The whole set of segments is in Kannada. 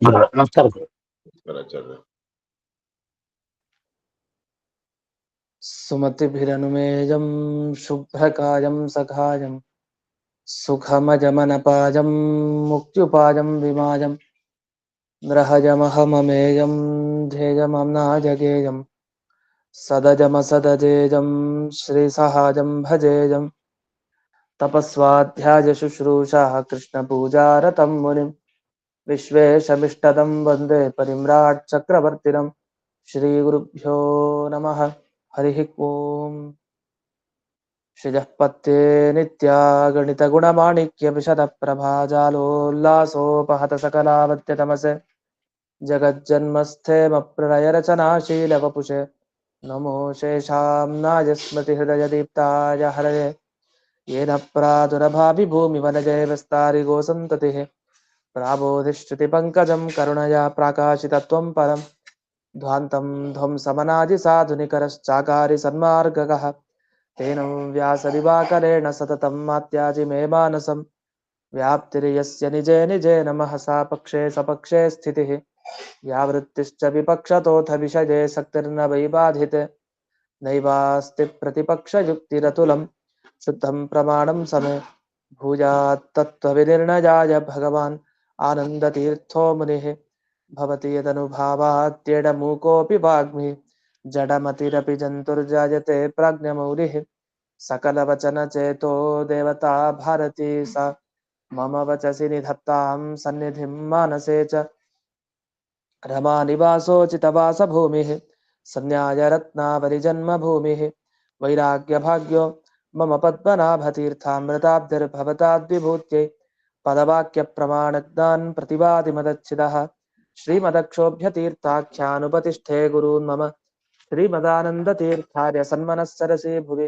ನಮಸ್ಕಾರ ಆಚಾರ್ಯ. ಸುಮತಿಭಿರನುಮೇಯಂ ಶುಭ್ರಕಾಯಂ ಸಖಾಯಂ ಸುಖಮಜಮನಪಾಯಂ ಮುಕ್ತ್ಯುಪಾಯಂ ವಿಮಾಯಂ ನೃಹಜಮಹಮಮೇಯಂ ಧ್ಯೇಯಮಮ್ನಾಜಗೇಯಂ ಸದಜಮಸದಜೇಯಂ ಶ್ರೀಸಹಾಜಂ ಭಜೇಯಂ ತಪಸ್ವಾಧ್ಯಾಯ ಶುಶ್ರೂಷಾ ಕೃಷ್ಣಪೂಜಾರತಂ ಮುನಿಂ ವಿಶ್ವೇಶಮಿಷ್ಟದಂ ವಂದೇ ಪರಿಮ್ರಾಟ್ ಚಕ್ರವರ್ತಿನಂ ಶ್ರೀಗುರುಭ್ಯೋ ನಮಃ ಹರಿಃ ಓಂ ಶ್ರೀಯಃ ಪತ್ಯೇ ನಿತ್ಯಾ ಗಣಿತ ಗುಣಮಾಣಿಕ್ಯ ವಿಶದ ಪ್ರಭಾಜಾಲೋಲ್ಲಾಸೋಪಹತ ಸಕಲಾವತ್ಯತಮಸೆ ಜಗಜ್ಜನ್ಮಸ್ಥೇಮ ಪ್ರಳಯ ರಚನಾಶೀಲ ವಪುಷೆ ನಮೋ ಶೇಷಾಂನಾಯ ಸ್ಮೃತಿ ಹೃದಯ ದೀಪ್ತಾಯ ಹರಯೇ ಯೇನ ಪ್ರಾದುರಭಾವಿ ಭೂಮಿ ವನಜೇ ವಿಸ್ತಾರಿ ಗೋಸಂತತಿಃ ಪ್ರಾಬೋಧಿಶ್ರುತಿ ಪಂಕಜಂ ಕರುಣಯಾ ಪ್ರಾಕಾಶಿತತ್ವಂ ಪರಂ ಧ್ವಾಂತಂ ಧ್ವಂಸಮನಾದಿ ಸಾಧುನಿಕರಶ್ಚಾಕಾರಿ ಸನ್ಮಾರ್ಗಗಃ ತೇನ ವ್ಯಾಸದಿವಾಕರೇಣ ಸತತಂ ಮಾತ್ಯಾಜಿ ಮೇ ಮಾನಸಂ ವ್ಯಾಪ್ತಿರ್ಯಸ್ಯ ನಿಜೇ ನಿಜೇ ನಮಃ ಸಾ ಪಕ್ಷೇ ಸಪಕ್ಷೇ ಸ್ಥಿತಿಃ ಯಾ ವೃತ್ತಿಶ್ಚ ವಿಪಕ್ಷತೋಥ ವಿಷಯೇ ಸಕ್ತಿರ್ನ ವೈ ಬಾಧಿತೆ ನೈವಾಸ್ತಿ ಪ್ರತಿಪಕ್ಷಯುಕ್ತಿರತುಲಂ ಶುದ್ಧಂ ಪ್ರಮಾಣಂ ಸमे ಭೂಯಾತ್ ತತ್ತ್ವವಿನಿರ್ಣಯಾಯ ಭಗವಾನ್ ಆನಂದತೀರ್ಥೋ ಮುನಿಃ ಭವತಿ ಯದನುಭಾವಾತ್ಯೇಡಮೂಕೋऽಪಿ ವಾಗ್ಮಿ ಜಡಮತಿರಪಿ ಜಂತುರ್ಜಾಯತೆ ಪ್ರಾಜ್ಞಮೌಲಿಃ सकलवचनचेतो देवता भारती सा मम वचसि निधत्तां सन्निधिं मानसे च रमानिवासोचितवासभूमिः सन्न्यायरत्नावलिजन्मभूमिः वैराग्यभाग्यो मम पद्मनाभतीर्थामृताब्धिर्भवताद्विभूत्यै पदवाक्यप्रमाणज्ञान् प्रतिवादिमदच्छिदः श्रीमदक्षोभ्यतीर्थाख्यानुपतिष्ठे गुरून् मम श्रीमदानन्दतीर्थार्य सन्मनस्सरसि भुवि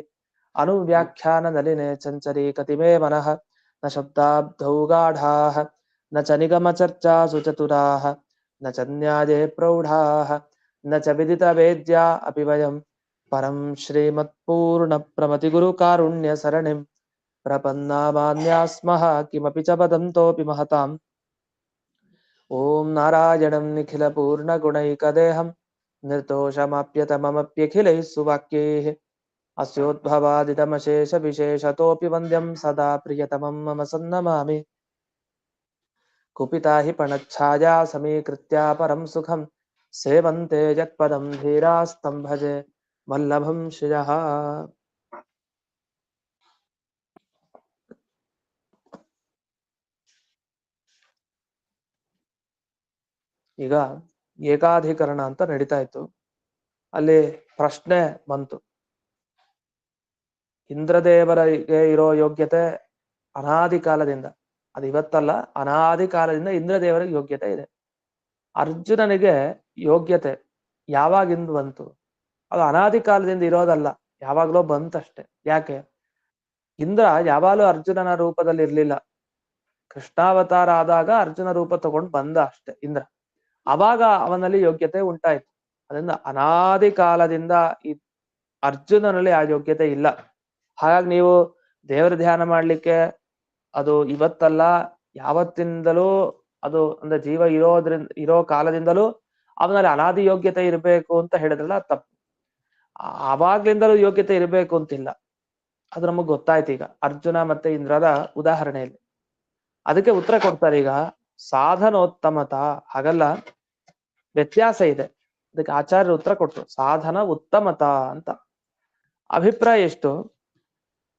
अनुव्याख्यान नलिने चञ्चरी कतिमे मनः न शब्दाब्धौ गाढाः न च निगमचर्चासु चतुराः न च न्याये प्रौढाः न च विदितवेद्या अपि वयं परं श्रीमत्पूर्णप्रमतिगुरुकारुण्यसरणिं प्रपन्नामान्यास्मः किमपि च वदन्तोऽपि महताम् ॐ नारायणं निखिलपूर्णगुणैकदेहं निर्दोषमाप्यतममप्यखिलैः सुवाक्यैः अस्योद्भवादितमशेषविशेषतोऽपि वन्द्यं सदा प्रियतमं मम सन्नमामि कुपिता हि पणच्छाया समीकृत्या परं सुखं सेवन्ते यत्पदं धीरास्तं भजे वल्लभं श्रियः ಈಗ ಏಕಾಧಿಕರಣ ಅಂತ ನಡೀತಾ ಇತ್ತು. ಅಲ್ಲಿ ಪ್ರಶ್ನೆ ಬಂತು, ಇಂದ್ರದೇವರಿಗೆ ಇರೋ ಯೋಗ್ಯತೆ ಅನಾದಿ ಕಾಲದಿಂದ, ಅದು ಇವತ್ತಲ್ಲ, ಅನಾದಿ ಕಾಲದಿಂದ ಇಂದ್ರದೇವರಿಗೆ ಯೋಗ್ಯತೆ ಇದೆ. ಅರ್ಜುನನಿಗೆ ಯೋಗ್ಯತೆ ಯಾವಾಗಿಂದ ಬಂತು? ಅದು ಅನಾದಿ ಕಾಲದಿಂದ ಇರೋದಲ್ಲ, ಯಾವಾಗ್ಲೋ ಬಂತಷ್ಟೆ. ಯಾಕೆ? ಇಂದ್ರ ಯಾವಾಗಲೂ ಅರ್ಜುನನ ರೂಪದಲ್ಲಿ ಇರ್ಲಿಲ್ಲ. ಕೃಷ್ಣಾವತಾರ ಆದಾಗ ಅರ್ಜುನ ರೂಪ ತಗೊಂಡು ಬಂದ ಅಷ್ಟೆ ಇಂದ್ರ. ಅವಾಗ ಅವನಲ್ಲಿ ಯೋಗ್ಯತೆ ಉಂಟಾಯ್ತು. ಅದರಿಂದ ಅನಾದಿ ಕಾಲದಿಂದ ಈ ಅರ್ಜುನನಲ್ಲಿ ಆ ಯೋಗ್ಯತೆ ಇಲ್ಲ. ಹಾಗಾಗಿ ನೀವು ದೇವರ ಧ್ಯಾನ ಮಾಡ್ಲಿಕ್ಕೆ ಅದು ಇವತ್ತಲ್ಲ, ಯಾವತ್ತಿಂದಲೂ ಅದು ಅಂದ್ರೆ ಜೀವ ಇರೋ ಕಾಲದಿಂದಲೂ ಅವನಲ್ಲಿ ಅನಾದಿ ಯೋಗ್ಯತೆ ಇರಬೇಕು ಅಂತ ಹೇಳಿದ್ರಲ್ಲ, ತಪ್ಪು. ಆವಾಗ್ಲಿಂದಲೂ ಯೋಗ್ಯತೆ ಇರಬೇಕು ಅಂತಿಲ್ಲ. ಅದು ನಮಗ್ ಗೊತ್ತಾಯ್ತು ಈಗ ಅರ್ಜುನ ಮತ್ತೆ ಇಂದ್ರದ ಉದಾಹರಣೆಯಲ್ಲಿ. ಅದಕ್ಕೆ ಉತ್ತರ ಕೊಡ್ತಾರೆ ಈಗ, ಸಾಧನೋತ್ತಮತ ಹಾಗಲ್ಲ, ವ್ಯತ್ಯಾಸ ಇದೆ. ಅದಕ್ಕೆ ಆಚಾರ್ಯರು ಉತ್ತರ ಕೊಟ್ಟರು, ಸಾಧನ ಉತ್ತಮತ ಅಂತ. ಅಭಿಪ್ರಾಯ ಎಷ್ಟು?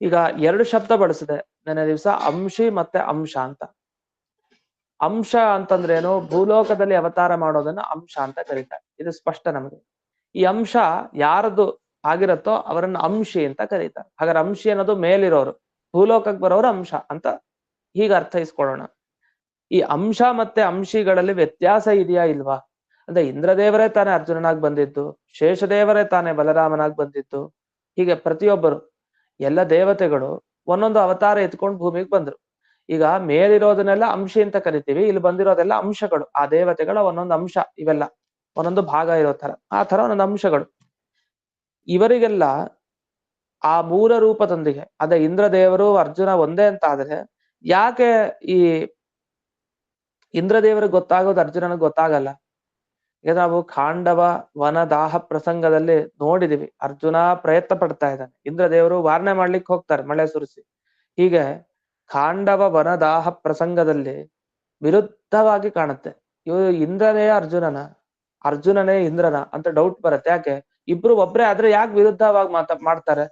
ಈಗ ಎರಡು ಶಬ್ದ ಬಳಸಿದೆ ನೆನ್ನೆ ದಿವಸ, ಅಂಶಿ ಮತ್ತೆ ಅಂಶ ಅಂತ. ಅಂಶ ಅಂತಂದ್ರೆ ಏನು? ಭೂಲೋಕದಲ್ಲಿ ಅವತಾರ ಮಾಡೋದನ್ನ ಅಂಶ ಅಂತ ಕರೀತಾರೆ. ಇದು ಸ್ಪಷ್ಟ ನಮಗೆ. ಈ ಅಂಶ ಯಾರದು ಆಗಿರತ್ತೋ ಅವರನ್ನ ಅಂಶಿ ಅಂತ ಕರೀತಾರೆ. ಹಾಗಾದ್ರೆ ಅಂಶಿ ಅನ್ನೋದು ಮೇಲಿರೋರು, ಭೂಲೋಕಕ್ಕೆ ಬರೋರು ಅಂಶ ಅಂತ ಹೀಗೆ ಅರ್ಥೈಸ್ಕೊಳ್ಳೋಣ. ಈ ಅಂಶ ಮತ್ತೆ ಅಂಶಿಗಳಲ್ಲಿ ವ್ಯತ್ಯಾಸ ಇದೆಯಾ ಇಲ್ವಾ? ಅಂದ್ರೆ ಇಂದ್ರದೇವರೇ ತಾನೇ ಅರ್ಜುನನಾಗಿ ಬಂದಿದ್ದು, ಶೇಷದೇವರೇ ತಾನೇ ಬಲರಾಮನಾಗಿ ಬಂದಿದ್ದು. ಹೀಗೆ ಪ್ರತಿಯೊಬ್ಬರು ಎಲ್ಲ ದೇವತೆಗಳು ಒಂದೊಂದು ಅವತಾರ ಎತ್ಕೊಂಡು ಭೂಮಿಗೆ ಬಂದ್ರು. ಈಗ ಮೇಲಿರೋದನ್ನೆಲ್ಲ ಅಂಶಿ ಅಂತ ಕರಿತೀವಿ, ಇಲ್ಲಿ ಬಂದಿರೋದೆಲ್ಲ ಅಂಶಗಳು. ಆ ದೇವತೆಗಳ ಒಂದೊಂದು ಅಂಶ, ಇವೆಲ್ಲ ಒಂದೊಂದು ಭಾಗ ಇರೋ ತರ, ಆ ತರ ಒಂದೊಂದು ಅಂಶಗಳು. ಇವರಿಗೆಲ್ಲ ಆ ಮೂಲ ರೂಪದೊಂದಿಗೆ, ಅದೇ ಇಂದ್ರದೇವರು ಅರ್ಜುನ ಒಂದೇ ಅಂತ ಆದ್ರೆ ಯಾಕೆ ಈ ಇಂದ್ರದೇವರಿಗೆ ಗೊತ್ತಾಗೋದು ಅರ್ಜುನನಿಗೆ ಗೊತ್ತಾಗಲ್ಲ. ಈಗ ನಾವು ಖಾಂಡವ ವನದಾಹ ಪ್ರಸಂಗದಲ್ಲಿ ನೋಡಿದೀವಿ. ಅರ್ಜುನ ಪ್ರಯತ್ನ ಪಡ್ತಾ ಇದ್ದಾನೆ, ಇಂದ್ರದೇವರು ವಾರಣೆ ಮಾಡ್ಲಿಕ್ಕೆ ಹೋಗ್ತಾರೆ ಮಳೆ ಸುರಿಸಿ. ಹೀಗೆ ಖಾಂಡವ ವನದಾಹ ಪ್ರಸಂಗದಲ್ಲಿ ವಿರುದ್ಧವಾಗಿ ಕಾಣುತ್ತೆ. ಇವ್ ಇಂದ್ರನೇ ಅರ್ಜುನನೇ ಇಂದ್ರನ ಅಂತ ಡೌಟ್ ಬರುತ್ತೆ. ಯಾಕೆ ಇಬ್ರು ಒಬ್ರೇ ಆದ್ರೆ ಯಾಕೆ ವಿರುದ್ಧವಾಗಿ ಮಾಡ್ತಾರೆ?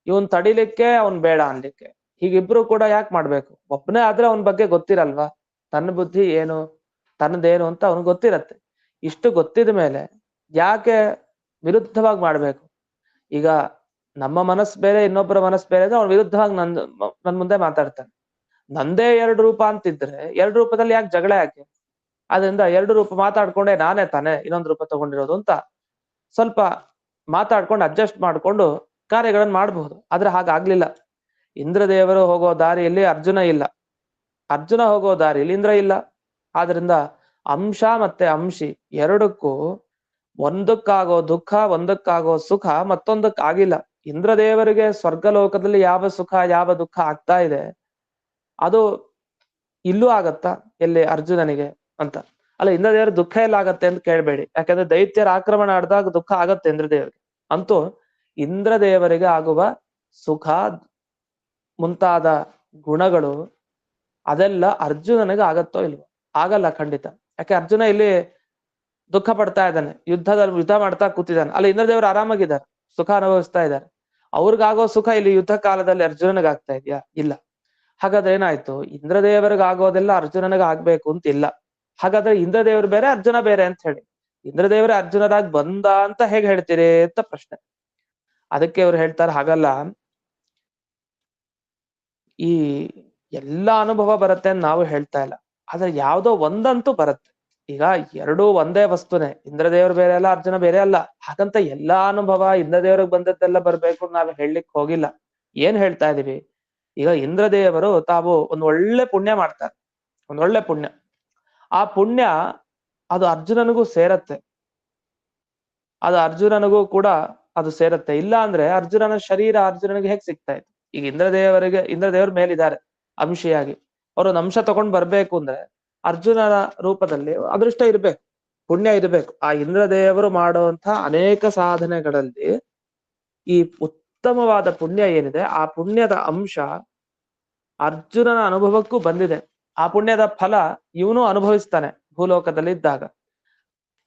ಇವನ್ ತಡಿಲಿಕ್ಕೆ ಅವನ್ ಬೇಡ ಅನ್ಲಿಕ್ಕೆ. ಹೀಗಿಬ್ರು ಕೂಡ ಯಾಕೆ ಮಾಡ್ಬೇಕು? ಒಬ್ನೇ ಆದ್ರೆ ಅವನ ಬಗ್ಗೆ ಗೊತ್ತಿರಲ್ವಾ? ತನ್ನ ಬುದ್ಧಿ ಏನು, ತನ್ನದೇನು ಅಂತ ಅವನಿಗೆ ಗೊತ್ತಿರತ್ತೆ. ಇಷ್ಟು ಗೊತ್ತಿದ ಮೇಲೆ ಯಾಕೆ ವಿರುದ್ಧವಾಗಿ ಮಾಡ್ಬೇಕು? ಈಗ ನಮ್ಮ ಮನಸ್ಸು ಬೇರೆ, ಇನ್ನೊಬ್ಬರ ಮನಸ್ಸು ಬೇರೆ ಅಂದ್ರೆ ಅವ್ನು ವಿರುದ್ಧವಾಗಿ ನನ್ ಮುಂದೆ ಮಾತಾಡ್ತಾನೆ. ನಂದೇ 2 ರೂಪ ಅಂತಿದ್ರೆ 2 ರೂಪದಲ್ಲಿ ಯಾಕೆ ಜಗಳ ಯಾಕೆ? ಆದ್ರಿಂದ 2 ರೂಪ ಮಾತಾಡ್ಕೊಂಡೆ ನಾನೇ ತಾನೇ ಇನ್ನೊಂದು ರೂಪ ತಗೊಂಡಿರೋದು ಅಂತ ಸ್ವಲ್ಪ ಮಾತಾಡ್ಕೊಂಡು ಅಡ್ಜಸ್ಟ್ ಮಾಡ್ಕೊಂಡು ಕಾರ್ಯಗಳನ್ನ ಮಾಡಬಹುದು. ಆದ್ರೆ ಹಾಗಾಗ್ಲಿಲ್ಲ. ಇಂದ್ರದೇವರು ಹೋಗೋ ದಾರಿಯಲ್ಲಿ ಅರ್ಜುನ ಇಲ್ಲ, ಅರ್ಜುನ ಹೋಗೋ ದಾರಿಯಲ್ಲಿ ಇಂದ್ರ ಇಲ್ಲ. ಆದ್ರಿಂದ ಅಂಶ ಮತ್ತೆ ಅಂಶಿ ಎರಡಕ್ಕೂ ಒಂದಕ್ಕಾಗೋ ದುಃಖ, ಒಂದಕ್ಕಾಗೋ ಸುಖ ಮತ್ತೊಂದಕ್ಕೆ ಆಗಿಲ್ಲ. ಇಂದ್ರದೇವರಿಗೆ ಸ್ವರ್ಗಲೋಕದಲ್ಲಿ ಯಾವ ಸುಖ ಯಾವ ದುಃಖ ಆಗ್ತಾ ಇದೆ ಅದು ಇಲ್ಲೂ ಆಗತ್ತಾ? ಎಲ್ಲಿ ಅರ್ಜುನನಿಗೆ ಅಂತ ಅಲ್ಲ. ಇಂದ್ರದೇವರ ದುಃಖ ಎಲ್ಲ ಆಗತ್ತೆ ಅಂತ ಕೇಳ್ಬೇಡಿ. ಯಾಕಂದ್ರೆ ದೈತ್ಯರ ಆಕ್ರಮಣ ಆಡಿದಾಗ ದುಃಖ ಆಗತ್ತೆ ಇಂದ್ರದೇವರಿಗೆ. ಅಂತೂ ಇಂದ್ರದೇವರಿಗೆ ಆಗುವ ಸುಖ ಮುಂತಾದ ಗುಣಗಳು ಅದೆಲ್ಲ ಅರ್ಜುನನಿಗೆ ಆಗತ್ತೋ ಇಲ್ವೋ? ಆಗಲ್ಲ ಖಂಡಿತ. ಯಾಕೆ ಅರ್ಜುನ ಇಲ್ಲಿ ದುಃಖ ಪಡ್ತಾ ಇದ್ದಾನೆ, ಯುದ್ಧ ಮಾಡ್ತಾ ಕೂತಿದ್ದಾನೆ. ಅಲ್ಲಿ ಇಂದ್ರದೇವರು ಆರಾಮಾಗಿದ್ದಾರೆ, ಸುಖ ಅನುಭವಿಸ್ತಾ ಇದ್ದಾರೆ. ಅವ್ರಿಗಾಗೋ ಸುಖ ಇಲ್ಲಿ ಯುದ್ಧ ಕಾಲದಲ್ಲಿ ಅರ್ಜುನನಿಗೆ ಆಗ್ತಾ ಇದೆಯಾ? ಇಲ್ಲ. ಹಾಗಾದ್ರೆ ಏನಾಯ್ತು? ಇಂದ್ರದೇವರಿಗಾಗೋದೆಲ್ಲ ಅರ್ಜುನನಿಗೆ ಆಗ್ಬೇಕು ಅಂತ ಇಲ್ಲ. ಹಾಗಾದ್ರೆ ಇಂದ್ರದೇವರು ಬೇರೆ ಅರ್ಜುನ ಬೇರೆ ಅಂತ ಹೇಳಿ ಇಂದ್ರದೇವರೇ ಅರ್ಜುನರಾಗಿ ಬಂದ ಅಂತ ಹೇಗೆ ಹೇಳ್ತೀರಿ ಅಂತ ಪ್ರಶ್ನೆ. ಅದಕ್ಕೆ ಅವ್ರು ಹೇಳ್ತಾರೆ ಹಾಗಲ್ಲ. ಈ ಎಲ್ಲಾ ಅನುಭವ ಬರುತ್ತೆ ಅಂತ ನಾವು ಹೇಳ್ತಾ ಇಲ್ಲ, ಆದ್ರೆ ಯಾವ್ದೋ ಒಂದಂತೂ ಬರುತ್ತೆ. ಈಗ ಎರಡೂ ಒಂದೇ ವಸ್ತುನೇ, ಇಂದ್ರದೇವರು ಬೇರೆ ಅಲ್ಲ ಅರ್ಜುನ ಬೇರೆ ಅಲ್ಲ. ಹಾಗಂತ ಎಲ್ಲಾ ಅನುಭವ ಇಂದ್ರದೇವ್ರಿಗೆ ಬಂದದ್ದೆಲ್ಲ ಬರ್ಬೇಕು ನಾವು ಹೇಳಲಿಕ್ಕೆ ಹೋಗಿಲ್ಲ. ಏನ್ ಹೇಳ್ತಾ ಇದೀವಿ? ಈಗ ಇಂದ್ರದೇವರು ತಾವು ಒಂದ್ ಒಳ್ಳೆ ಪುಣ್ಯ ಮಾಡ್ತಾರೆ, ಒಂದ್ ಒಳ್ಳೆ ಪುಣ್ಯ. ಆ ಪುಣ್ಯ ಅದು ಅರ್ಜುನನಿಗೂ ಸೇರತ್ತೆ, ಅದು ಅರ್ಜುನನಿಗೂ ಕೂಡ ಅದು ಸೇರತ್ತೆ. ಇಲ್ಲ ಅಂದ್ರೆ ಅರ್ಜುನನ ಶರೀರ ಅರ್ಜುನನಿಗೆ ಹೇಗ್ ಸಿಗ್ತಾ ಇತ್ತು? ಈಗ ಇಂದ್ರದೇವ್ರ ಮೇಲಿದ್ದಾರೆ ಅಂಶಿಯಾಗಿ, ಅವ್ರೊಂದು ಅಂಶ ತಗೊಂಡ್ ಬರ್ಬೇಕು ಅಂದ್ರೆ ಅರ್ಜುನನ ರೂಪದಲ್ಲಿ ಅದೃಷ್ಟ ಇರ್ಬೇಕು, ಪುಣ್ಯ ಇರ್ಬೇಕು. ಆ ಇಂದ್ರದೇವರು ಮಾಡುವಂತ ಅನೇಕ ಸಾಧನೆಗಳಲ್ಲಿ ಈ ಉತ್ತಮವಾದ ಪುಣ್ಯ ಏನಿದೆ, ಆ ಪುಣ್ಯದ ಅಂಶ ಅರ್ಜುನನ ಅನುಭವಕ್ಕೂ ಬಂದಿದೆ. ಆ ಪುಣ್ಯದ ಫಲ ಇವನು ಅನುಭವಿಸ್ತಾನೆ ಭೂಲೋಕದಲ್ಲಿ ಇದ್ದಾಗ.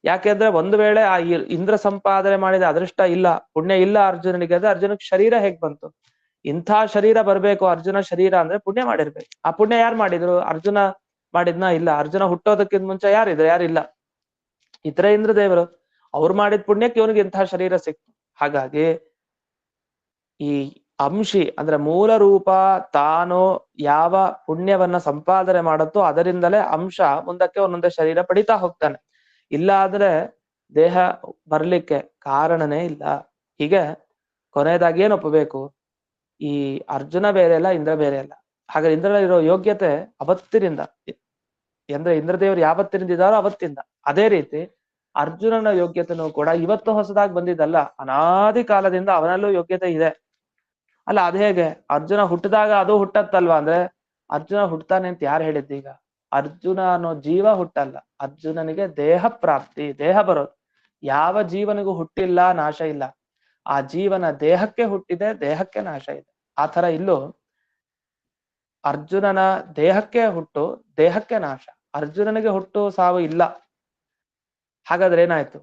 ಯಾಕೆಂದ್ರೆ ಒಂದು ವೇಳೆ ಆ ಇಂದ್ರ ಸಂಪಾದನೆ ಮಾಡಿದ ಅದೃಷ್ಟ ಇಲ್ಲ, ಪುಣ್ಯ ಇಲ್ಲ ಅರ್ಜುನನಿಗೆ, ಅಂದ್ರೆ ಅರ್ಜುನಕ್ಕೆ ಶರೀರ ಹೇಗ್ ಬಂತು? ಇಂಥ ಶರೀರ ಬರ್ಬೇಕು ಅರ್ಜುನ ಶರೀರ ಅಂದ್ರೆ ಪುಣ್ಯ ಮಾಡಿರ್ಬೇಕು. ಆ ಪುಣ್ಯ ಯಾರು ಮಾಡಿದ್ರು? ಅರ್ಜುನ ಮಾಡಿದ್ನ? ಇಲ್ಲ. ಅರ್ಜುನ ಹುಟ್ಟೋದಕ್ಕಿಂತ ಮುಂಚೆ ಯಾರಿದ್ರು? ಯಾರಿಲ್ಲ. ಇತರ ಇಂದ್ರದೇವರು ಅವ್ರು ಮಾಡಿದ ಪುಣ್ಯಕ್ಕೆ ಇವನಿಗೆ ಇಂತಹ ಶರೀರ ಸಿಕ್ತು. ಹಾಗಾಗಿ ಈ ಅಂಶಿ ಅಂದ್ರೆ ಮೂಲ ರೂಪ ತಾನು ಯಾವ ಪುಣ್ಯವನ್ನ ಸಂಪಾದನೆ ಮಾಡುತ್ತೋ ಅದರಿಂದಲೇ ಅಂಶ ಮುಂದಕ್ಕೆ ಒಂದೊಂದೇ ಶರೀರ ಪಡಿತಾ ಹೋಗ್ತಾನೆ. ಇಲ್ಲ ಆದ್ರೆ ದೇಹ ಬರ್ಲಿಕ್ಕೆ ಕಾರಣನೇ ಇಲ್ಲ. ಹೀಗೆ ಕೊನೆಯದಾಗಿ ಏನ್ ಒಪ್ಪಬೇಕು? ಈ ಅರ್ಜುನ ಬೇರೆ ಅಲ್ಲ, ಇಂದ್ರ ಬೇರೆ ಅಲ್ಲ. ಹಾಗಾದ್ರೆ ಇಂದ್ರ ಇರೋ ಯೋಗ್ಯತೆ ಅವತ್ತಿನಿಂದ, ಅಂದ್ರೆ ಇಂದ್ರದೇವರು ಯಾವತ್ತಿನಿಂದ ಇದ್ದಾರೋ ಅವತ್ತಿಂದ. ಅದೇ ರೀತಿ ಅರ್ಜುನನ ಯೋಗ್ಯತೆನೂ ಕೂಡ ಇವತ್ತು ಹೊಸದಾಗಿ ಬಂದಿದ್ದಲ್ಲ, ಅನಾದಿ ಕಾಲದಿಂದ ಅವನಲ್ಲೂ ಯೋಗ್ಯತೆ ಇದೆ. ಅಲ್ಲ ಅದ್ ಹೇಗೆ? ಅರ್ಜುನ ಹುಟ್ಟಿದಾಗ ಅದು ಹುಟ್ಟತ್ತಲ್ವಾ? ಅಂದ್ರೆ ಅರ್ಜುನ ಹುಟ್ಟತಾನೆ ಅಂತ ಯಾರು ಹೇಳಿದ್ದು? ಈಗ ಅರ್ಜುನ ಅನ್ನೋ ಜೀವ ಹುಟ್ಟಲ್ಲ, ಅರ್ಜುನನಿಗೆ ದೇಹ ಪ್ರಾಪ್ತಿ, ದೇಹ ಬರೋದು. ಯಾವ ಜೀವನಿಗೂ ಹುಟ್ಟಿಲ್ಲ, ನಾಶ ಇಲ್ಲ. ಆ ಜೀವನ ದೇಹಕ್ಕೆ ಹುಟ್ಟಿದೆ, ದೇಹಕ್ಕೆ ನಾಶ ಇದೆ. ಆ ತರ ಇಲ್ಲೂ ಅರ್ಜುನನ ದೇಹಕ್ಕೆ ಹುಟ್ಟು, ದೇಹಕ್ಕೆ ನಾಶ. ಅರ್ಜುನನಿಗೆ ಹುಟ್ಟು ಸಾವು ಇಲ್ಲ. ಹಾಗಾದ್ರೆ ಏನಾಯ್ತು?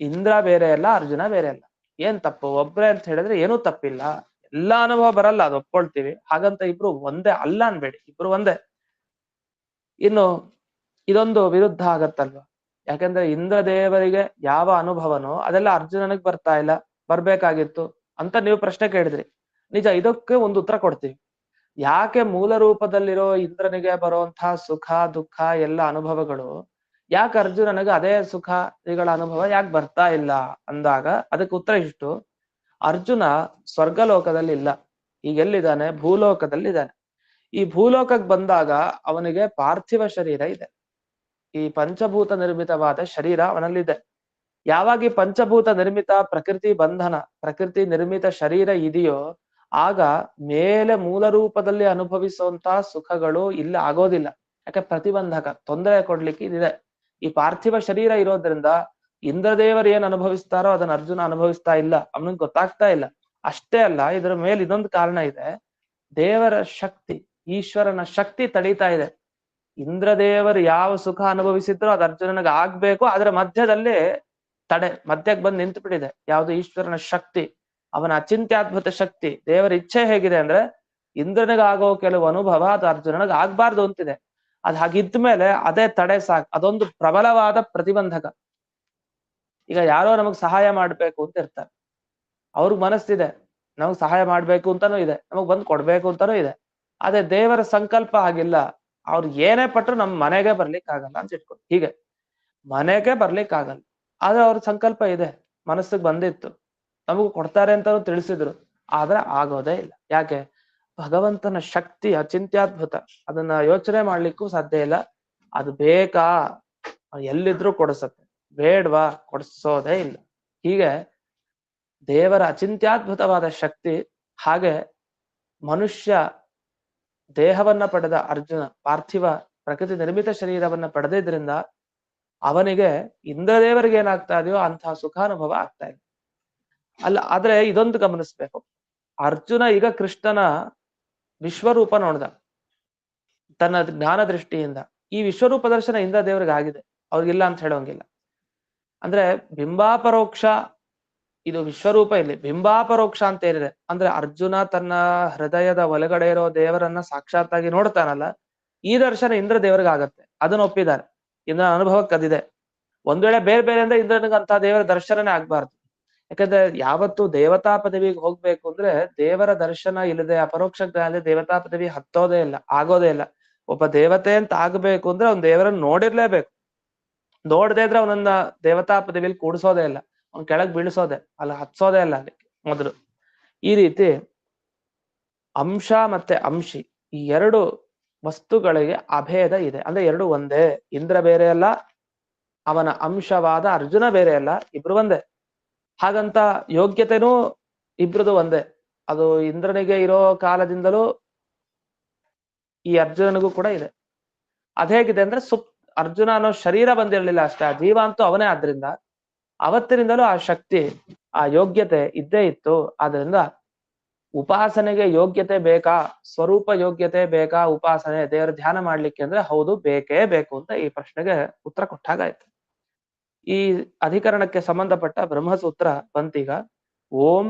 ಇಂದ್ರ ಬೇರೆ ಅಲ್ಲ, ಅರ್ಜುನ ಬೇರೆ ಅಲ್ಲ. ಏನ್ ತಪ್ಪು? ಒಬ್ರೇ ಅಂತ ಹೇಳಿದ್ರೆ ಏನೂ ತಪ್ಪಿಲ್ಲ. ಎಲ್ಲಾ ಅನುಭವ ಬರಲ್ಲ, ಅದು ಒಪ್ಕೊಳ್ತೀವಿ. ಹಾಗಂತ ಇಬ್ರು ಒಂದೇ ಅಲ್ಲ ಅನ್ಬೇಡಿ, ಇಬ್ರು ಒಂದೇ. ಇನ್ನು ಇದೊಂದು ವಿರುದ್ಧ ಆಗತ್ತಲ್ವಾ? ಯಾಕಂದ್ರೆ ಇಂದ್ರ ದೇವರಿಗೆ ಯಾವ ಅನುಭವನೋ ಅದೆಲ್ಲ ಅರ್ಜುನನಿಗೆ ಬರ್ತಾ ಇಲ್ಲ, ಬರ್ಬೇಕಾಗಿತ್ತು ಅಂತ ನೀವು ಪ್ರಶ್ನೆ ಕೇಳಿದ್ರಿ. ನಿಜ, ಇದಕ್ಕೆ ಒಂದು ಉತ್ತರ ಕೊಡ್ತೀವಿ. ಯಾಕೆ ಮೂಲ ರೂಪದಲ್ಲಿರೋ ಇಂದ್ರನಿಗೆ ಬರುವಂತಹ ಸುಖ ದುಃಖ ಎಲ್ಲ ಅನುಭವಗಳು ಯಾಕೆ ಅರ್ಜುನನಿಗೆ ಅದೇ ಸುಖಗಳ ಅನುಭವ ಯಾಕೆ ಬರ್ತಾ ಇಲ್ಲ ಅಂದಾಗ ಅದಕ್ಕೆ ಉತ್ತರ ಇಷ್ಟು: ಅರ್ಜುನ ಸ್ವರ್ಗಲೋಕದಲ್ಲಿ ಇಲ್ಲ, ಈಗ ಎಲ್ಲಿದ್ದಾನೆ? ಭೂಲೋಕದಲ್ಲಿ ಇದ್ದಾನೆ. ಈ ಭೂಲೋಕಕ್ಕೆ ಬಂದಾಗ ಅವನಿಗೆ ಪಾರ್ಥಿವ ಶರೀರ ಇದೆ, ಈ ಪಂಚಭೂತ ನಿರ್ಮಿತವಾದ ಶರೀರ ಅವನಲ್ಲಿದೆ. ಯಾವಾಗ ಈ ಪಂಚಭೂತ ನಿರ್ಮಿತ ಪ್ರಕೃತಿ ಬಂಧನ, ಪ್ರಕೃತಿ ನಿರ್ಮಿತ ಶರೀರ ಇದೆಯೋ ಆಗ ಮೇಲೆ ಮೂಲ ರೂಪದಲ್ಲಿ ಅನುಭವಿಸುವಂತಹ ಸುಖಗಳು ಇಲ್ಲಿ ಆಗೋದಿಲ್ಲ. ಯಾಕೆ ಪ್ರತಿಬಂಧಕ, ತೊಂದರೆ ಕೊಡ್ಲಿಕ್ಕೆ ಇದಿದೆ. ಈ ಪಾರ್ಥಿವ ಶರೀರ ಇರೋದ್ರಿಂದ ಇಂದ್ರದೇವರು ಏನ್ ಅನುಭವಿಸ್ತಾರೋ ಅದನ್ನ ಅರ್ಜುನ ಅನುಭವಿಸ್ತಾ ಇಲ್ಲ, ಅವನಿಗೆ ಗೊತ್ತಾಗ್ತಾ ಇಲ್ಲ. ಅಷ್ಟೇ ಅಲ್ಲ, ಇದರ ಮೇಲೆ ಇನ್ನೊಂದು ಕಾರಣ ಇದೆ. ದೇವರ ಶಕ್ತಿ, ಈಶ್ವರನ ಶಕ್ತಿ ತಡೀತಾ ಇದೆ. ಇಂದ್ರದೇವರು ಯಾವ ಸುಖ ಅನುಭವಿಸಿದ್ರು ಅದು ಅರ್ಜುನನಿಗೆ ಆಗ್ಬೇಕು, ಅದರ ಮಧ್ಯದಲ್ಲಿ ಮಧ್ಯಕ್ಕೆ ಬಂದು ನಿಂತು ಬಿಟ್ಟಿದೆ. ಯಾವುದು? ಈಶ್ವರನ ಶಕ್ತಿ, ಅವನ ಅಚಿಂತ್ಯದ್ಭುತ ಶಕ್ತಿ. ದೇವರ ಇಚ್ಛೆ ಹೇಗಿದೆ ಅಂದ್ರೆ ಇಂದ್ರನಿಗಾಗೋ ಕೆಲವು ಅನುಭವ ಅದು ಅರ್ಜುನನಿಗೆ ಆಗ್ಬಾರ್ದು ಅಂತಿದೆ. ಅದ್ ಹಾಗಿದ್ದ ಮೇಲೆ ಅದೇ ತಡೆ ಸಾಕು. ಅದೊಂದು ಪ್ರಬಲವಾದ ಪ್ರತಿಬಂಧಕ. ಈಗ ಯಾರೋ ನಮಗ್ ಸಹಾಯ ಮಾಡ್ಬೇಕು ಅಂತ ಇರ್ತಾರೆ, ಅವ್ರಿಗೆ ಮನಸ್ಸಿದೆ, ನಮಗ್ ಸಹಾಯ ಮಾಡ್ಬೇಕು ಅಂತಾನೂ ಇದೆ, ನಮಗ್ ಬಂದ್ ಕೊಡ್ಬೇಕು ಅಂತಾನೂ ಇದೆ. ಅದೇ ದೇವರ ಸಂಕಲ್ಪ ಆಗಿಲ್ಲ. ಅವ್ರು ಏನೇ ಪಟ್ರು ನಮ್ ಮನೆಗೆ ಬರ್ಲಿಕ್ಕೆ ಆಗಲ್ಲ ಅಂತ ಇಟ್ಕೊಂಡು, ಹೀಗೆ ಮನೆಗೆ ಬರ್ಲಿಕ್ಕೆ ಆಗಲ್ಲ. ಆದ್ರೆ ಅವ್ರ ಸಂಕಲ್ಪ ಇದೆ, ಮನಸ್ಸಿಗೆ ಬಂದಿತ್ತು, ನಮಗೂ ಕೊಡ್ತಾರೆ ಅಂತಾನು ತಿಳಿಸಿದ್ರು, ಆದ್ರೆ ಆಗೋದೇ ಇಲ್ಲ. ಯಾಕೆ? ಭಗವಂತನ ಶಕ್ತಿ ಅಚಿಂತ್ಯದ್ಭುತ, ಅದನ್ನ ಯೋಚನೆ ಮಾಡ್ಲಿಕ್ಕೂ ಸಾಧ್ಯ ಇಲ್ಲ. ಅದು ಬೇಕಾ? ಎಲ್ಲಿದ್ರು ಕೊಡಿಸತ್ತೆ, ಬೇಡ್ವಾ? ಕೊಡಿಸೋದೇ ಇಲ್ಲ. ಹೀಗೆ ದೇವರ ಅಚಿಂತ್ಯದ್ಭುತವಾದ ಶಕ್ತಿ. ಹಾಗೆ ಮನುಷ್ಯ ದೇಹವನ್ನ ಪಡೆದ ಅರ್ಜುನ, ಪಾರ್ಥಿವ ಪ್ರಕೃತಿ ನಿರ್ಮಿತ ಶರೀರವನ್ನ ಪಡೆದಿದ್ರಿಂದ ಅವನಿಗೆ ಇಂದ್ರದೇವರಿಗೆ ಏನಾಗ್ತಾ ಇದೆಯೋ ಅಂತಹ ಸುಖಾನುಭವ ಆಗ್ತಾ ಇದೆ. ಅಲ್ಲ, ಆದ್ರೆ ಇದೊಂದು ಗಮನಿಸ್ಬೇಕು. ಅರ್ಜುನ ಈಗ ಕೃಷ್ಣನ ವಿಶ್ವರೂಪ ನೋಡ್ದ ತನ್ನ ಜ್ಞಾನ ದೃಷ್ಟಿಯಿಂದ. ಈ ವಿಶ್ವರೂಪ ದರ್ಶನ ಇಂದ್ರದೇವರಿಗೆ ಆಗಿದೆ, ಅವ್ರಿಗಿಲ್ಲ ಅಂತ ಹೇಳೋಂಗಿಲ್ಲ. ಅಂದ್ರೆ ಬಿಂಬಾಪರೋಕ್ಷ, ಇದು ವಿಶ್ವರೂಪ, ಇಲ್ಲಿ ಬಿಂಬಾಪರೋಕ್ಷ ಅಂತ ಏನಿದೆ ಅಂದ್ರೆ ಅರ್ಜುನ ತನ್ನ ಹೃದಯದ ಒಳಗಡೆ ಇರೋ ದೇವರನ್ನ ಸಾಕ್ಷಾತ್ತಾಗಿ ನೋಡ್ತಾನಲ್ಲ, ಈ ದರ್ಶನ ಇಂದ್ರ ದೇವರಿಗೆ ಆಗತ್ತೆ. ಅದನ್ನ ಒಪ್ಪಿದ್ದಾರೆ, ಇಂದ್ರ ಅನುಭವಕ್ಕೆ ಅದಿದೆ. ಒಂದ್ ವೇಳೆ ಬೇರೆ ಬೇರೆ ಅಂದ್ರೆ ಇಂದ್ರನಿಗೆ ಅಂತ ದೇವರ ದರ್ಶನನೇ ಆಗ್ಬಾರ್ದು. ಯಾಕಂದ್ರೆ ಯಾವತ್ತು ದೇವತಾ ಪದವಿಗೆ ಹೋಗ್ಬೇಕು ಅಂದ್ರೆ ದೇವರ ದರ್ಶನ ಇಲ್ಲದೆ, ಅಪರೋಕ್ಷ ಜ್ಞಾನ ದೇವತಾ ಪದವಿ ಹತ್ತೋದೇ ಇಲ್ಲ, ಆಗೋದೇ ಇಲ್ಲ. ಒಬ್ಬ ದೇವತೆ ಅಂತ ಆಗ್ಬೇಕು ಅಂದ್ರೆ ಅವ್ನ್ ದೇವರನ್ನ ನೋಡಿರ್ಲೇಬೇಕು. ನೋಡದೇ ಇದ್ರೆ ಅವನನ್ನ ದೇವತಾ ಪದವಿಯಲ್ಲಿ ಕೂಡಿಸೋದೇ ಇಲ್ಲ, ಅವ್ನ್ ಕೆಳಗ್ ಬೀಳಿಸೋದೆ ಅಲ್ಲ, ಹತ್ಸೋದೇ ಇಲ್ಲ ಅದಕ್ಕೆ ಮೊದಲು. ಈ ರೀತಿ ಅಂಶ ಮತ್ತೆ ಅಂಶಿ, ಈ ಎರಡು ವಸ್ತುಗಳಿಗೆ ಅಭೇದ ಇದೆ. ಅಂದ್ರೆ ಎರಡು ಒಂದೇ. ಇಂದ್ರ ಬೇರೆ ಅಲ್ಲ, ಅವನ ಅಂಶವಾದ ಅರ್ಜುನ ಬೇರೆ ಅಲ್ಲ, ಇಬ್ರು ಒಂದೇ. ಹಾಗಂತ ಯೋಗ್ಯತೆನೂ ಇಬ್ರದು ಒಂದೇ. ಅದು ಇಂದ್ರನಿಗೆ ಇರೋ ಕಾಲದಿಂದಲೂ ಈ ಅರ್ಜುನನಿಗೂ ಕೂಡ ಇದೆ. ಅದೇಗಿದೆ ಅಂದ್ರೆ ಅರ್ಜುನ ಅನ್ನೋ ಶರೀರ ಬಂದಿರಲಿಲ್ಲ ಅಷ್ಟೇ, ಆ ಜೀವ ಅಂತೂ ಅವನೇ. ಆದ್ರಿಂದ ಅವತ್ತಿನಿಂದಲೂ ಆ ಶಕ್ತಿ, ಆ ಯೋಗ್ಯತೆ ಇದ್ದೇ ಇತ್ತು. ಆದ್ರಿಂದ ಉಪಾಸನೆಗೆ ಯೋಗ್ಯತೆ ಬೇಕಾ? ಸ್ವರೂಪ ಯೋಗ್ಯತೆ ಬೇಕಾ? ಉಪಾಸನೆ ದೇವರ ಧ್ಯಾನ ಮಾಡ್ಲಿಕ್ಕೆ ಅಂದ್ರೆ ಹೌದು, ಬೇಕೇ ಬೇಕು ಅಂತ ಈ ಪ್ರಶ್ನೆಗೆ ಉತ್ತರ ಕೊಟ್ಟಾಗಾಯ್ತು. ಈ ಅಧಿಕರಣಕ್ಕೆ ಸಂಬಂಧಪಟ್ಟ ಬ್ರಹ್ಮಸೂತ್ರ ಬಂತೀಗ. ಓಂ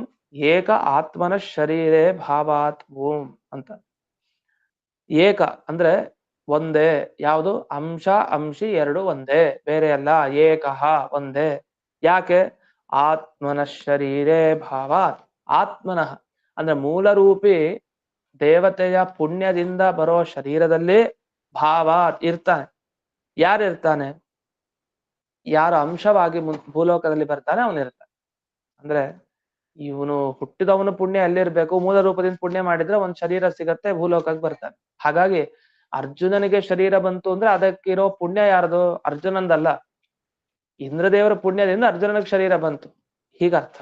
ಏಕ ಆತ್ಮನ ಶರೀರೇ ಭಾವಾತ್ ಓಂ ಅಂತ. ಏಕ ಅಂದ್ರೆ ಒಂದೇ. ಯಾವುದು? ಅಂಶ ಅಂಶಿ ಎರಡು ಒಂದೇ, ಬೇರೆ ಅಲ್ಲ. ಏಕಃ ಒಂದೇ. ಯಾಕೆ? ಆತ್ಮನ ಶರೀರೇ ಭಾವಾತ್. ಆತ್ಮನಃ ಅಂದ್ರೆ ಮೂಲರೂಪಿ ದೇವತೆಯ ಪುಣ್ಯದಿಂದ ಬರೋ ಶರೀರದಲ್ಲಿ ಭಾವಾತ್ ಇರ್ತಾನೆ. ಯಾರಿರ್ತಾನೆ? ಯಾರು ಅಂಶವಾಗಿ ಭೂಲೋಕದಲ್ಲಿ ಬರ್ತಾನೆ ಅವನಿರ್ತಾನೆ. ಅಂದ್ರೆ ಇವನು ಹುಟ್ಟಿದವನು ಪುಣ್ಯ ಎಲ್ಲಿರ್ಬೇಕು? ಮೂಲ ರೂಪದಿಂದ ಪುಣ್ಯ ಮಾಡಿದ್ರೆ ಒಂದ್ ಶರೀರ ಸಿಗತ್ತೆ, ಭೂಲೋಕಕ್ಕೆ ಬರ್ತಾನೆ. ಹಾಗಾಗಿ ಅರ್ಜುನನಿಗೆ ಶರೀರ ಬಂತು ಅಂದ್ರೆ ಅದಕ್ಕಿರೋ ಪುಣ್ಯ ಯಾರ್ದು? ಅರ್ಜುನಂದಲ್ಲ, ಇಂದ್ರದೇವರ ಪುಣ್ಯದಿಂದ ಅರ್ಜುನನಿಗೆ ಶರೀರ ಬಂತು, ಹೀಗರ್ಥ.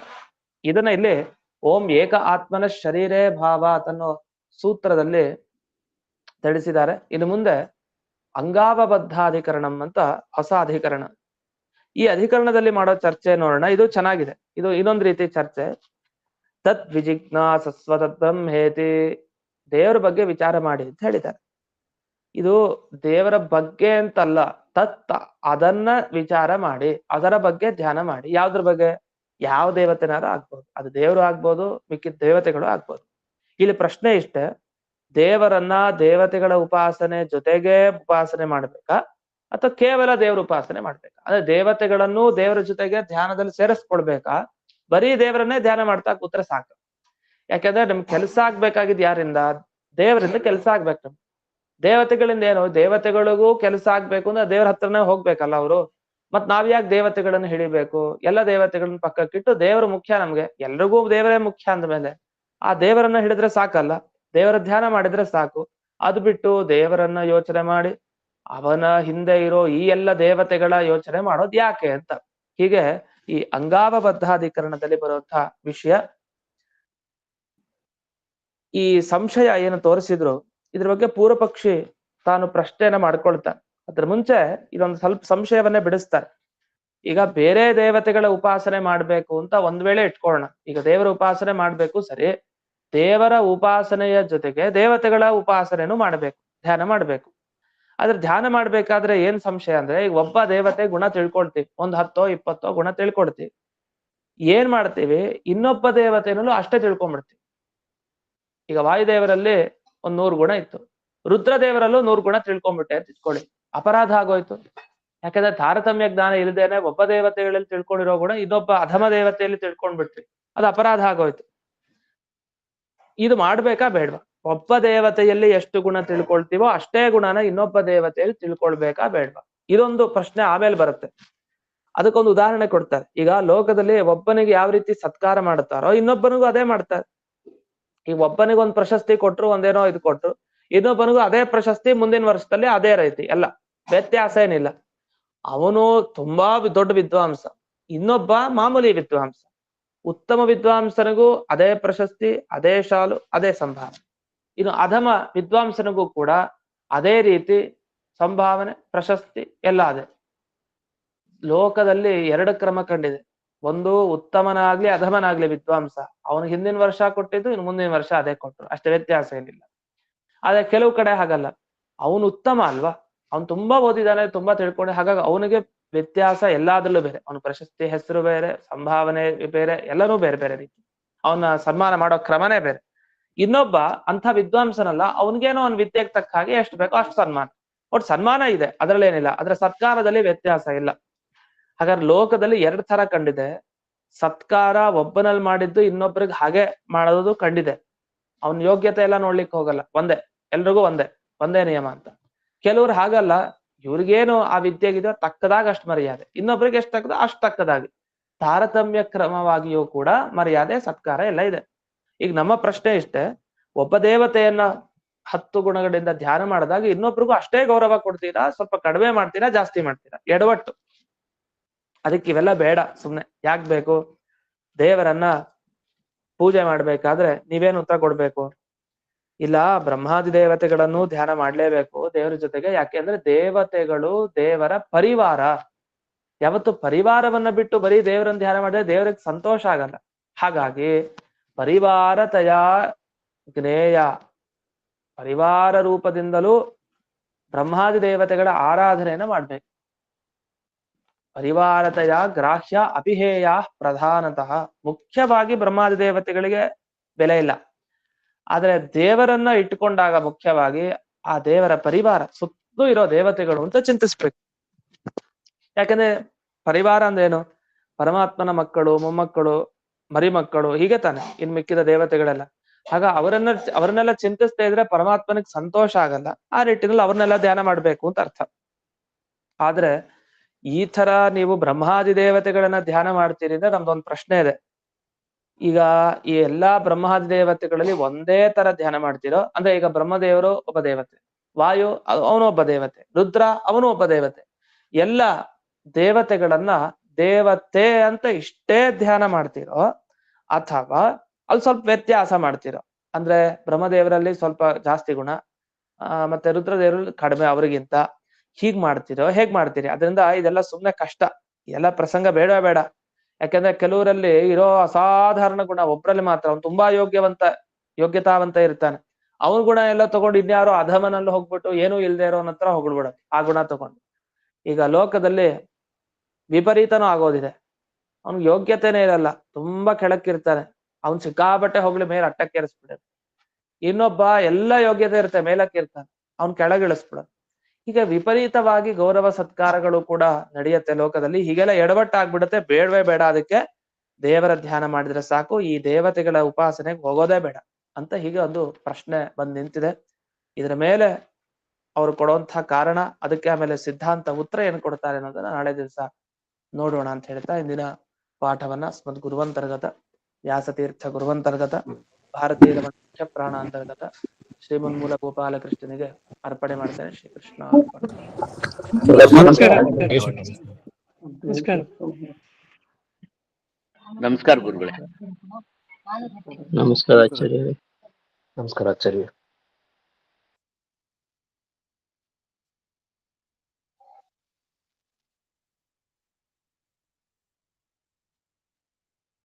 ಇದನ್ನ ಇಲ್ಲಿ ಓಂ ಏಕ ಆತ್ಮನ ಶರೀರೇ ಭಾವಾತ್ ಅನ್ನೋ ಸೂತ್ರದಲ್ಲಿ ತಿಳಿಸಿದ್ದಾರೆ. ಇನ್ನು ಮುಂದೆ ಅಂಗಾವಬದ್ಧಾಧಿಕರಣಂ ಅಂತ ಹೊಸ ಅಧಿಕರಣ. ಈ ಅಧಿಕರಣದಲ್ಲಿ ಮಾಡೋ ಚರ್ಚೆ ನೋಡೋಣ. ಇದು ಚೆನ್ನಾಗಿದೆ. ಇದು ಇನ್ನೊಂದು ರೀತಿ ಚರ್ಚೆ. ತತ್ ವಿಜಿಜ್ಞಾಸಸ್ವ ತದ್ಬ್ರಹ್ಮೇತಿ, ದೇವರ ಬಗ್ಗೆ ವಿಚಾರ ಮಾಡಿ ಅಂತ ಹೇಳಿದ್ದಾರೆ. ಇದು ದೇವರ ಬಗ್ಗೆ ಅಂತಲ್ಲ, ತತ್ ಅದನ್ನ ವಿಚಾರ ಮಾಡಿ, ಅದರ ಬಗ್ಗೆ ಧ್ಯಾನ ಮಾಡಿ. ಯಾವ್ದ್ರ ಬಗ್ಗೆ? ಯಾವ ದೇವತೆನಾರು ಆಗ್ಬೋದು, ಅದು ದೇವರು ಆಗ್ಬೋದು, ಮಿಕ್ಕಿದ ದೇವತೆಗಳು ಆಗ್ಬೋದು. ಇಲ್ಲಿ ಪ್ರಶ್ನೆ ಇಷ್ಟೇ, ದೇವರನ್ನ ದೇವತೆಗಳ ಉಪಾಸನೆ ಜೊತೆಗೆ ಉಪಾಸನೆ ಮಾಡ್ಬೇಕಾ ಅಥವಾ ಕೇವಲ ದೇವರ ಉಪಾಸನೆ ಮಾಡ್ಬೇಕಾ? ಅಂದ್ರೆ ದೇವತೆಗಳನ್ನು ದೇವರ ಜೊತೆಗೆ ಧ್ಯಾನದಲ್ಲಿ ಸೇರಿಸ್ಕೊಡ್ಬೇಕಾ? ಬರೀ ದೇವರನ್ನೇ ಧ್ಯಾನ ಮಾಡ್ತಾ ಕೂತ್ರೆ ಸಾಕು. ಯಾಕಂದ್ರೆ ನಮ್ಗೆ ಕೆಲಸ ಆಗ್ಬೇಕಾಗಿದ್ ಯಾರಿಂದ? ದೇವರಿಂದ ಕೆಲಸ ಆಗ್ಬೇಕು. ನಮ್ಗೆ ದೇವತೆಗಳಿಂದ ಏನು? ದೇವತೆಗಳಿಗೂ ಕೆಲಸ ಆಗ್ಬೇಕು ಅಂದ್ರೆ ದೇವರ ಹತ್ರನೇ ಹೋಗ್ಬೇಕಲ್ಲ ಅವರು. ಮತ್ ನಾವ್ ಯಾಕೆ ದೇವತೆಗಳನ್ನು ಹಿಡಿಬೇಕು? ಎಲ್ಲ ದೇವತೆಗಳನ್ನ ಪಕ್ಕಕ್ಕಿಟ್ಟು ದೇವರು ಮುಖ್ಯ ನಮ್ಗೆ. ಎಲ್ರಿಗೂ ದೇವರೇ ಮುಖ್ಯ ಅಂದ್ಮೇಲೆ ಆ ದೇವರನ್ನ ಹಿಡಿದ್ರೆ ಸಾಕಲ್ಲ, ದೇವರ ಧ್ಯಾನ ಮಾಡಿದ್ರೆ ಸಾಕು. ಅದು ಬಿಟ್ಟು ದೇವರನ್ನ ಯೋಚನೆ ಮಾಡಿ ಅವನ ಹಿಂದೆ ಇರೋ ಈ ಎಲ್ಲ ದೇವತೆಗಳ ಯೋಚನೆ ಮಾಡೋದು ಯಾಕೆ ಅಂತ. ಹೀಗೆ ಈ ಅಂಗಾವಬದ್ಧಾಧಿಕರಣದಲ್ಲಿ ಬರುವಂತಹ ವಿಷಯ. ಈ ಸಂಶಯ ಏನು ತೋರಿಸಿದ್ರು, ಇದ್ರ ಬಗ್ಗೆ ಪೂರ್ವ ಪಕ್ಷಿ ತಾನು ಪ್ರಶ್ನೆಯನ್ನ ಮಾಡ್ಕೊಳ್ತಾನೆ. ಅದ್ರ ಮುಂಚೆ ಇದೊಂದು ಸ್ವಲ್ಪ ಸಂಶಯವನ್ನೇ ಬಿಡಿಸ್ತಾರೆ. ಈಗ ಬೇರೆ ದೇವತೆಗಳ ಉಪಾಸನೆ ಮಾಡ್ಬೇಕು ಅಂತ ಒಂದ್ ವೇಳೆ ಇಟ್ಕೊಳ್ಳೋಣ. ಈಗ ದೇವರ ಉಪಾಸನೆ ಮಾಡ್ಬೇಕು ಸರಿ, ದೇವರ ಉಪಾಸನೆಯ ಜೊತೆಗೆ ದೇವತೆಗಳ ಉಪಾಸನೆನೂ ಮಾಡ್ಬೇಕು, ಧ್ಯಾನ ಮಾಡ್ಬೇಕು. ಆದ್ರೆ ಧ್ಯಾನ ಮಾಡ್ಬೇಕಾದ್ರೆ ಏನ್ ಸಂಶಯ ಅಂದ್ರೆ, ಈಗ ಒಬ್ಬ ದೇವತೆ ಗುಣ ತಿಳ್ಕೊಳ್ತೀವಿ, ಒಂದ್ 10 20 ಗುಣ ತಿಳ್ಕೊಳ್ತೀವಿ. ಏನ್ ಮಾಡ್ತೀವಿ, ಇನ್ನೊಬ್ಬ ದೇವತೆನಲ್ಲೂ ಅಷ್ಟೇ ತಿಳ್ಕೊಂಡ್ಬಿಡ್ತೀವಿ. ಈಗ ವಾಯುದೇವರಲ್ಲಿ ಒಂದ್ 100 ಗುಣ ಇತ್ತು, ರುದ್ರದೇವರಲ್ಲೂ 100 ಗುಣ ತಿಳ್ಕೊಂಡ್ಬಿಟ್ಟೆ ಅಂತ ಇಟ್ಕೊಳ್ಳಿ, ಅಪರಾಧ ಆಗೋಯ್ತು. ಯಾಕಂದ್ರೆ ತಾರತಮ್ಯ ಜ್ಞಾನ ಇಲ್ಲದೇನೆ ಒಬ್ಬ ದೇವತೆಗಳಲ್ಲಿ ತಿಳ್ಕೊಂಡಿರೋ ಗುಣ ಇನ್ನೊಬ್ಬ ಅಧಮ ದೇವತೆಯಲ್ಲಿ ತಿಳ್ಕೊಂಡ್ಬಿಟ್ರಿ, ಅದು ಅಪರಾಧ ಆಗೋಯ್ತು. ಇದು ಮಾಡ್ಬೇಕಾ ಬೇಡ್ವಾ? ಒಬ್ಬ ದೇವತೆಯಲ್ಲಿ ಎಷ್ಟು ಗುಣ ತಿಳ್ಕೊಳ್ತೀವೋ ಅಷ್ಟೇ ಗುಣನ ಇನ್ನೊಬ್ಬ ದೇವತೆಯಲ್ಲಿ ತಿಳ್ಕೊಳ್ಬೇಕಾ ಬೇಡ್ವಾ? ಇದೊಂದು ಪ್ರಶ್ನೆ ಆಮೇಲೆ ಬರುತ್ತೆ. ಅದಕ್ಕೊಂದು ಉದಾಹರಣೆ ಕೊಡ್ತಾರೆ. ಈಗ ಲೋಕದಲ್ಲಿ ಒಬ್ಬನಿಗೆ ಯಾವ ರೀತಿ ಸತ್ಕಾರ ಮಾಡುತ್ತಾರೋ ಇನ್ನೊಬ್ಬನಿಗೂ ಅದೇ ಮಾಡ್ತಾರೆ. ಈಗ ಒಬ್ಬನಿಗೊಂದು ಪ್ರಶಸ್ತಿ ಕೊಟ್ರು, ಒಂದೇನೋ ಇದು ಕೊಟ್ರು, ಇನ್ನೊಬ್ಬನಿಗೂ ಅದೇ ಪ್ರಶಸ್ತಿ ಮುಂದಿನ ವರ್ಷದಲ್ಲಿ ಅದೇ ರೀತಿ, ಎಲ್ಲ ವ್ಯತ್ಯಾಸ ಏನಿಲ್ಲ. ಅವನು ತುಂಬಾ ದೊಡ್ಡ ವಿದ್ವಾಂಸ, ಇನ್ನೊಬ್ಬ ಮಾಮೂಲಿ ವಿದ್ವಾಂಸ. ಉತ್ತಮ ವಿದ್ವಾಂಸನಿಗೂ ಅದೇ ಪ್ರಶಸ್ತಿ, ಅದೇ ಶಾಲು, ಅದೇ ಸಂಭಾವನೆ. ಇನ್ನು ಅಧಮ ವಿದ್ವಾಂಸನಿಗೂ ಕೂಡ ಅದೇ ರೀತಿ ಸಂಭಾವನೆ, ಪ್ರಶಸ್ತಿ ಎಲ್ಲ ಅದೇ. ಲೋಕದಲ್ಲಿ 2 ಕ್ರಮ ಕಂಡಿದೆ. ಒಂದು ಉತ್ತಮನಾಗ್ಲಿ ಅಧಮನಾಗ್ಲಿ ವಿದ್ವಾಂಸ, ಅವನು ಹಿಂದಿನ ವರ್ಷ ಕೊಟ್ಟಿದ್ದು ಇನ್ನು ಮುಂದಿನ ವರ್ಷ ಅದೇ ಕೊಟ್ಟರು, ಅಷ್ಟೇ, ವ್ಯತ್ಯಾಸ ಏನಿಲ್ಲ. ಆದ್ರೆ ಕೆಲವು ಕಡೆ ಹಾಗಲ್ಲ, ಅವನು ಉತ್ತಮ ಅಲ್ವಾ, ಅವನು ತುಂಬಾ ಓದಿದಾನೆ, ತುಂಬಾ ತಿಳ್ಕೊಂಡೆ, ಹಾಗಾಗಿ ಅವನಿಗೆ ವ್ಯತ್ಯಾಸ ಎಲ್ಲಾದ್ರಲ್ಲೂ ಬೇರೆ. ಅವನ ಪ್ರಶಸ್ತಿ ಹೆಸರು ಬೇರೆ, ಸಂಭಾವನೆ ಬೇರೆ, ಎಲ್ಲನೂ ಬೇರೆ ಬೇರೆ ರೀತಿ. ಅವನ ಸನ್ಮಾನ ಮಾಡೋ ಕ್ರಮನೇ ಬೇರೆ. ಇನ್ನೊಬ್ಬ ಅಂಥ ವಿದ್ವಾಂಸನಲ್ಲ, ಅವನಿಗೇನೋ ಅವ್ನ ವಿದ್ಯೆಗೆ ತಕ್ಕ ಹಾಗೆ ಎಷ್ಟು ಬೇಕೋ ಅಷ್ಟು ಸನ್ಮಾನ, ಒಟ್ಟು ಸನ್ಮಾನ ಇದೆ, ಅದ್ರಲ್ಲೇನಿಲ್ಲ. ಆದ್ರೆ ಸತ್ಕಾರದಲ್ಲಿ ವ್ಯತ್ಯಾಸ ಇಲ್ಲ. ಹಾಗಾದ್ರೆ ಲೋಕದಲ್ಲಿ 2 ತರ ಕಂಡಿದೆ. ಸತ್ಕಾರ ಒಬ್ಬನಲ್ಲಿ ಮಾಡಿದ್ದು ಇನ್ನೊಬ್ಬರಿಗೆ ಹಾಗೆ ಮಾಡೋದು ಕಂಡಿದೆ. ಅವನ ಯೋಗ್ಯತೆ ಎಲ್ಲ ನೋಡ್ಲಿಕ್ಕೆ ಹೋಗಲ್ಲ, ಒಂದೇ, ಎಲ್ರಿಗೂ ಒಂದೇ, ಒಂದೇ ನಿಯಮ ಅಂತ. ಕೆಲವ್ರು ಹಾಗಲ್ಲ, ಇವ್ರಿಗೇನು ಆ ವಿದ್ಯೆಗಿದೆಯೋ ತಕ್ಕದಾಗ ಅಷ್ಟು ಮರ್ಯಾದೆ, ಇನ್ನೊಬ್ರಿಗೆ ಎಷ್ಟು ತಕ್ಕದ ಅಷ್ಟು ತಕ್ಕದಾಗಿ, ತಾರತಮ್ಯ ಕ್ರಮವಾಗಿಯೂ ಕೂಡ ಮರ್ಯಾದೆ, ಸತ್ಕಾರ ಎಲ್ಲ ಇದೆ. ಈಗ ನಮ್ಮ ಪ್ರಶ್ನೆ ಇಷ್ಟೇ, ಒಬ್ಬ ದೇವತೆಯನ್ನ 10 ಗುಣಗಳಿಂದ ಧ್ಯಾನ ಮಾಡಿದಾಗ ಇನ್ನೊಬ್ರಿಗೂ ಅಷ್ಟೇ ಗೌರವ ಕೊಡ್ತೀರಾ, ಸ್ವಲ್ಪ ಕಡಿಮೆ ಮಾಡ್ತೀರಾ, ಜಾಸ್ತಿ ಮಾಡ್ತೀರಾ? ಎಡವಟ್ಟು. ಅದಕ್ಕೆ ಇವೆಲ್ಲ ಬೇಡ, ಸುಮ್ನೆ ಯಾಕೆ ಬೇಕು? ದೇವರನ್ನ ಪೂಜೆ ಮಾಡ್ಬೇಕಾದ್ರೆ ನೀವೇನು ಉತ್ತರ ಕೊಡ್ಬೇಕು? ಇಲ್ಲ, ಬ್ರಹ್ಮಾದಿ ದೇವತೆಗಳನ್ನು ಧ್ಯಾನ ಮಾಡ್ಲೇಬೇಕು ದೇವರ ಜೊತೆಗೆ. ಯಾಕೆಂದ್ರೆ ದೇವತೆಗಳು ದೇವರ ಪರಿವಾರ. ಯಾವತ್ತು ಪರಿವಾರವನ್ನ ಬಿಟ್ಟು ಬರೀ ದೇವರನ್ನ ಧ್ಯಾನ ಮಾಡಿದ್ರೆ ದೇವರಿಗೆ ಸಂತೋಷ ಆಗಲ್ಲ. ಹಾಗಾಗಿ ಪರಿವಾರತಯ ಜ್ಞೇಯ, ಪರಿವಾರ ರೂಪದಿಂದಲೂ ಬ್ರಹ್ಮಾದಿ ದೇವತೆಗಳ ಆರಾಧನೆಯನ್ನ ಮಾಡ್ಬೇಕು. ಪರಿವಾರತೆಯ ಗ್ರಾಹ್ಯ ಅಪಿಹೇಯ ಪ್ರಧಾನತಃ, ಮುಖ್ಯವಾಗಿ ಬ್ರಹ್ಮಾದಿ ದೇವತೆಗಳಿಗೆ ಬೆಲೆ ಇಲ್ಲ. ಆದ್ರೆ ದೇವರನ್ನ ಇಟ್ಟುಕೊಂಡಾಗ ಮುಖ್ಯವಾಗಿ ಆ ದೇವರ ಪರಿವಾರ, ಸುತ್ತಲೂ ಇರೋ ದೇವತೆಗಳು ಅಂತ ಚಿಂತಿಸ್ಬೇಕು. ಯಾಕಂದ್ರೆ ಪರಿವಾರ ಅಂದ್ರೇನು? ಪರಮಾತ್ಮನ ಮಕ್ಕಳು, ಮೊಮ್ಮಕ್ಕಳು, ಮರಿಮಕ್ಕಳು, ಹೀಗೆ ತಾನೆ ಇನ್ ಮಿಕ್ಕಿದ ದೇವತೆಗಳೆಲ್ಲ. ಆಗ ಅವರನ್ನೆಲ್ಲ ಚಿಂತಿಸ್ತಾ ಇದ್ರೆ ಪರಮಾತ್ಮನಿಗೆ ಸಂತೋಷ ಆಗಲ್ಲ. ಆ ನಿಟ್ಟಿನಲ್ಲಿ ಅವ್ರನ್ನೆಲ್ಲ ಧ್ಯಾನ ಮಾಡ್ಬೇಕು ಅಂತ ಅರ್ಥ. ಆದ್ರೆ ಈ ತರ ನೀವು ಬ್ರಹ್ಮಾದಿ ದೇವತೆಗಳನ್ನ ಧ್ಯಾನ ಮಾಡ್ತೀರಿ ಅಂದ್ರೆ ನಮ್ದೊಂದು ಪ್ರಶ್ನೆ ಇದೆ. ಈಗ ಈ ಎಲ್ಲಾ ಬ್ರಹ್ಮಾದಿ ದೇವತೆಗಳಲ್ಲಿ ಒಂದೇ ತರ ಧ್ಯಾನ ಮಾಡ್ತಿರೋ? ಅಂದ್ರೆ ಈಗ ಬ್ರಹ್ಮದೇವರು ಒಬ್ಬ ದೇವತೆ, ವಾಯು ಅವನು ಒಬ್ಬ ದೇವತೆ, ರುದ್ರ ಅವನು ಒಬ್ಬ ದೇವತೆ, ಎಲ್ಲ ದೇವತೆಗಳನ್ನ ದೇವತೆ ಅಂತ ಇಷ್ಟೇ ಧ್ಯಾನ ಮಾಡ್ತಿರೋ, ಅಥವಾ ಅಲ್ಲಿ ಸ್ವಲ್ಪ ವ್ಯತ್ಯಾಸ ಮಾಡ್ತಿರೋ? ಅಂದ್ರೆ ಬ್ರಹ್ಮದೇವರಲ್ಲಿ ಸ್ವಲ್ಪ ಜಾಸ್ತಿ ಗುಣ, ಮತ್ತೆ ರುದ್ರದೇವರಲ್ಲಿ ಕಡಿಮೆ ಅವರಿಗಿಂತ, ಹೀಗ್ ಮಾಡ್ತಿರೋ? ಹೇಗ್ ಮಾಡ್ತೀರಿ? ಅದರಿಂದ ಇದೆಲ್ಲ ಸುಮ್ನೆ ಕಷ್ಟ, ಎಲ್ಲ ಪ್ರಸಂಗ ಬೇಡ ಬೇಡ. ಯಾಕಂದ್ರೆ ಕೆಲವರಲ್ಲಿ ಇರೋ ಅಸಾಧಾರಣ ಗುಣ ಒಬ್ರಲ್ಲಿ ಮಾತ್ರ, ಅವ್ನು ತುಂಬಾ ಯೋಗ್ಯತಾವಂತ ಇರ್ತಾನೆ, ಅವನ ಗುಣ ಎಲ್ಲ ತಗೊಂಡು ಇನ್ಯಾರೋ ಅಧಮನಲ್ಲಿ ಹೋಗ್ಬಿಟ್ಟು ಏನೂ ಇಲ್ದೇ ಇರೋ ಹತ್ರ ಹೋಗ್ಬಿಡ್ಬಿಡೋದು ಆ ಗುಣ ತಗೊಂಡು. ಈಗ ಲೋಕದಲ್ಲಿ ವಿಪರೀತನೂ ಆಗೋದಿದೆ. ಅವ್ನಿಗೆ ಯೋಗ್ಯತೆನೇ ಇರಲ್ಲ, ತುಂಬಾ ಕೆಳಕ್ಕಿರ್ತಾನೆ, ಅವ್ನ್ ಸಿಕ್ಕಾಬಟ್ಟೆ ಹೋಗ್ಲಿ ಮೇಲೆ ಅಟ್ಟಕ್ಕೇರಿಸ್ಬಿಡೋದು. ಇನ್ನೊಬ್ಬ ಎಲ್ಲ ಯೋಗ್ಯತೆ ಇರುತ್ತೆ, ಮೇಲಕ್ಕಿರ್ತಾನೆ, ಅವ್ನ್ ಕೆಳಗಿಳಿಸ್ಬಿಡೋದು. ಈಗ ವಿಪರೀತವಾಗಿ ಗೌರವ ಸತ್ಕಾರಗಳು ಕೂಡ ನಡೆಯುತ್ತೆ ಲೋಕದಲ್ಲಿ. ಹೀಗೆಲ್ಲ ಎಡವಟ್ಟಾಗ್ಬಿಡುತ್ತೆ, ಬೇಡವೇ ಬೇಡ. ಅದಕ್ಕೆ ದೇವರ ಧ್ಯಾನ ಮಾಡಿದ್ರೆ ಸಾಕು, ಈ ದೇವತೆಗಳ ಉಪಾಸನೆಗೆ ಹೋಗೋದೇ ಬೇಡ ಅಂತ ಹೀಗೆ ಒಂದು ಪ್ರಶ್ನೆ ಬಂದ್ ನಿಂತಿದೆ. ಇದರ ಮೇಲೆ ಅವ್ರು ಕೊಡುವಂತಹ ಕಾರಣ, ಅದಕ್ಕೆ ಆಮೇಲೆ ಸಿದ್ಧಾಂತ ಉತ್ತರ ಏನ್ ಕೊಡ್ತಾರೆ ಅನ್ನೋದನ್ನ ನಾಳೆ ದಿವಸ ನೋಡೋಣ ಅಂತ ಹೇಳ್ತಾ ಇಂದಿನ ಪಾಠವನ್ನ ಸ್ಮದ್ ಗುರುವಂತರ್ಗತ ವ್ಯಾಸತೀರ್ಥ ಗುರುವಂತರ್ಗತ ಭಾರತೀಯ ಮುಖ್ಯ ಪ್ರಾಣ ಅಂತರ್ಗತ ಶ್ರೀಮನ್ಮೂಲ ಗೋಪಾಲಕೃಷ್ಣನಿಗೆ ಅರ್ಪಣೆ ಮಾಡ್ತೇನೆ. ಶ್ರೀಕೃಷ್ಣ ಅರ್ಪಣೆ. ನಮಸ್ಕಾರ ಗುರುಗಳೇ. ನಮಸ್ಕಾರ ಆಚಾರ್ಯ. ನಮಸ್ಕಾರ ಆಚಾರ್ಯ.